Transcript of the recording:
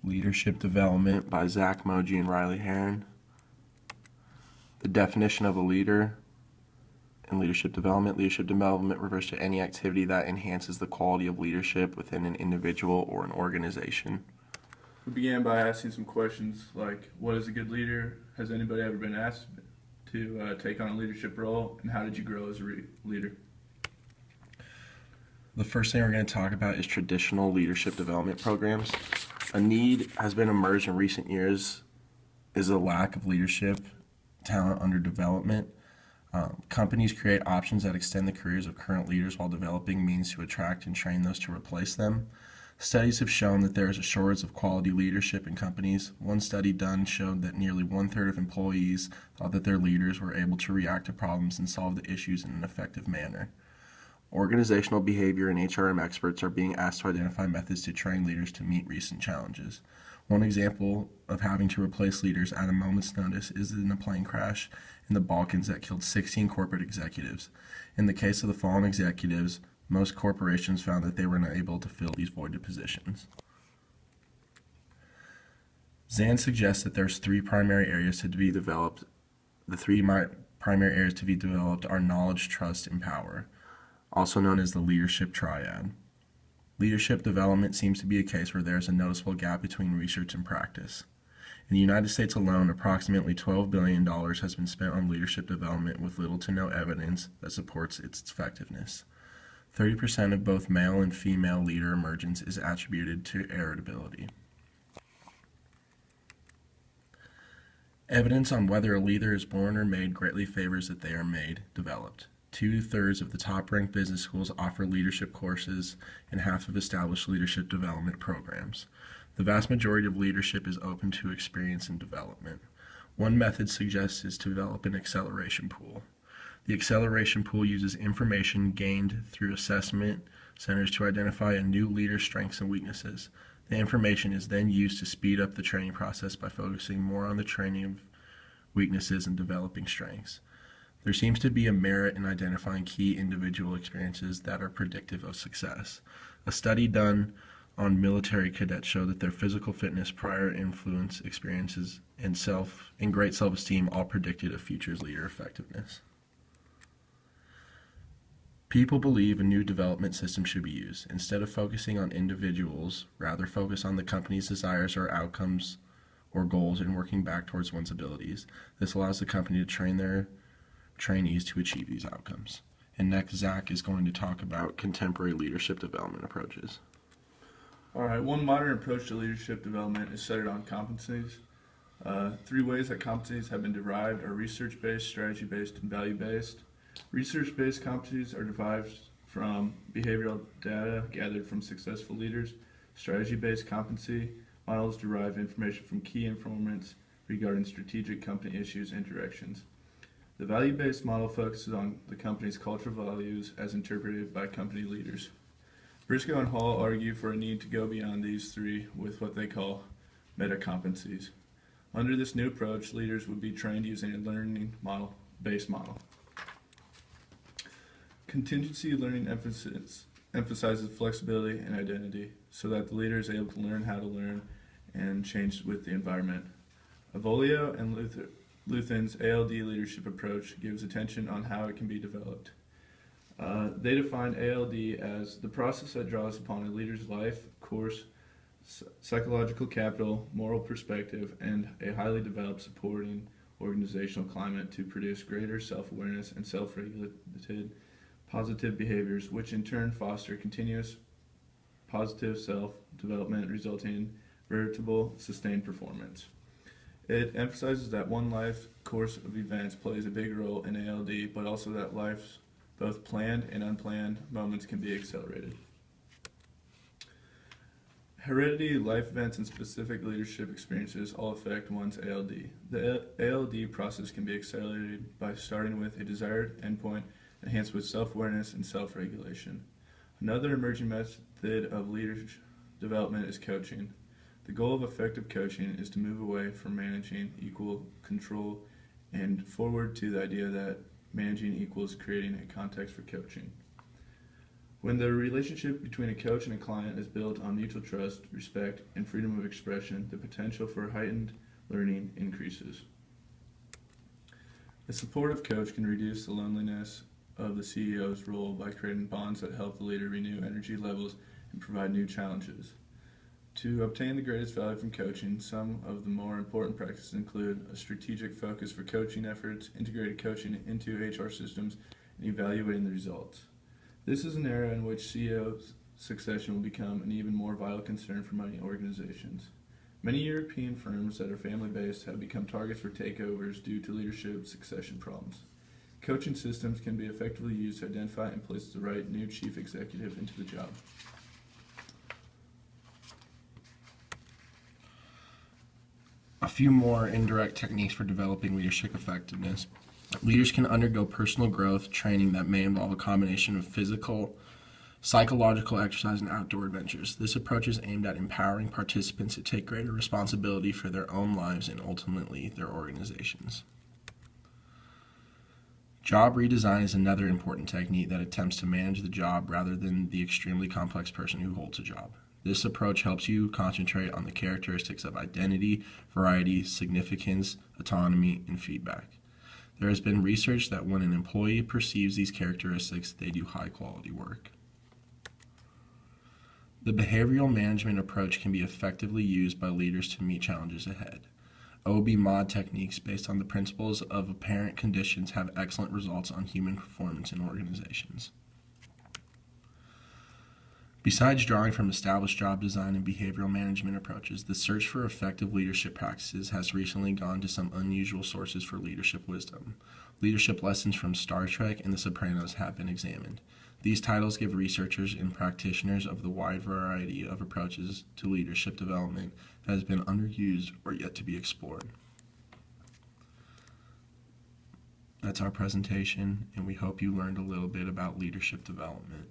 Leadership Development by Zach Moji and Riley Heron. The definition of a leader in leadership development. Leadership development refers to any activity that enhances the quality of leadership within an individual or an organization. We began by asking some questions like, what is a good leader? Has anybody ever been asked to take on a leadership role? And how did you grow as a leader? The first thing we're going to talk about is traditional leadership development programs. A need has been emerged in recent years is a lack of leadership talent under development. Companies create options that extend the careers of current leaders while developing means to attract and train those to replace them. Studies have shown that there is a shortage of quality leadership in companies. One study done showed that nearly one-third of employees thought that their leaders were able to react to problems and solve the issues in an effective manner. Organizational behavior and HRM experts are being asked to identify methods to train leaders to meet recent challenges. One example of having to replace leaders at a moment's notice is in a plane crash in the Balkans that killed 16 corporate executives. In the case of the fallen executives, most corporations found that they were unable to fill these voided positions. Zand suggests that there's three primary areas to be developed. The three primary areas to be developed are knowledge, trust, and power, also known as the leadership triad. Leadership development seems to be a case where there is a noticeable gap between research and practice. In the United States alone, approximately $12 billion has been spent on leadership development with little to no evidence that supports its effectiveness. 30% of both male and female leader emergence is attributed to irritability. Evidence on whether a leader is born or made greatly favors that they are made, developed. 2/3 of the top-ranked business schools offer leadership courses, and half have established leadership development programs. The vast majority of leadership is open to experience and development. One method suggested is to develop an acceleration pool. The acceleration pool uses information gained through assessment centers to identify a new leader's strengths and weaknesses. The information is then used to speed up the training process by focusing more on the training of weaknesses and developing strengths. There seems to be a merit in identifying key individual experiences that are predictive of success. A study done on military cadets showed that their physical fitness, prior influence experiences, and great self-esteem all predicted a future's leader effectiveness. People believe a new development system should be used. Instead of focusing on individuals, rather focus on the company's desires or outcomes or goals and working back towards one's abilities. This allows the company to train their trainees to achieve these outcomes. And next, Zach is going to talk about contemporary leadership development approaches. All right, one modern approach to leadership development is centered on competencies. Three ways that competencies have been derived are research-based, strategy-based, and value-based. Research-based competencies are derived from behavioral data gathered from successful leaders. Strategy-based competency models derive information from key informants regarding strategic company issues and directions. The value-based model focuses on the company's cultural values as interpreted by company leaders. Briscoe and Hall argue for a need to go beyond these three with what they call meta-competencies. Under this new approach, leaders would be trained using a learning model-based model. Contingency learning emphasizes flexibility and identity so that the leader is able to learn how to learn and change with the environment. Avolio and Luthen's ALD leadership approach gives attention on how it can be developed. They define ALD as the process that draws upon a leader's life, course, psychological capital, moral perspective, and a highly developed supporting organizational climate to produce greater self-awareness and self-regulated positive behaviors, which in turn foster continuous positive self-development resulting in veritable sustained performance. It emphasizes that one life course of events plays a big role in ALD, but also that life's both planned and unplanned moments can be accelerated. Heredity, life events, and specific leadership experiences all affect one's ALD. The ALD process can be accelerated by starting with a desired endpoint enhanced with self-awareness and self-regulation. Another emerging method of leadership development is coaching. The goal of effective coaching is to move away from managing equal control and forward to the idea that managing equals creating a context for coaching. When the relationship between a coach and a client is built on mutual trust, respect, and freedom of expression, the potential for heightened learning increases. A supportive coach can reduce the loneliness of the CEO's role by creating bonds that help the leader renew energy levels and provide new challenges. To obtain the greatest value from coaching, some of the more important practices include a strategic focus for coaching efforts, integrated coaching into HR systems, and evaluating the results. This is an era in which CEO succession will become an even more vital concern for many organizations. Many European firms that are family-based have become targets for takeovers due to leadership succession problems. Coaching systems can be effectively used to identify and place the right new chief executive into the job. A few more indirect techniques for developing leadership effectiveness. Leaders can undergo personal growth training that may involve a combination of physical, psychological exercise, and outdoor adventures. This approach is aimed at empowering participants to take greater responsibility for their own lives and ultimately their organizations. Job redesign is another important technique that attempts to manage the job rather than the extremely complex person who holds a job. This approach helps you concentrate on the characteristics of identity, variety, significance, autonomy, and feedback. There has been research that when an employee perceives these characteristics, they do high-quality work. The behavioral management approach can be effectively used by leaders to meet challenges ahead. OB-MOD techniques based on the principles of apparent conditions have excellent results on human performance in organizations. Besides drawing from established job design and behavioral management approaches, the search for effective leadership practices has recently gone to some unusual sources for leadership wisdom. Leadership lessons from Star Trek and The Sopranos have been examined. These titles give researchers and practitioners of the wide variety of approaches to leadership development that has been underused or yet to be explored. That's our presentation, and we hope you learned a little bit about leadership development.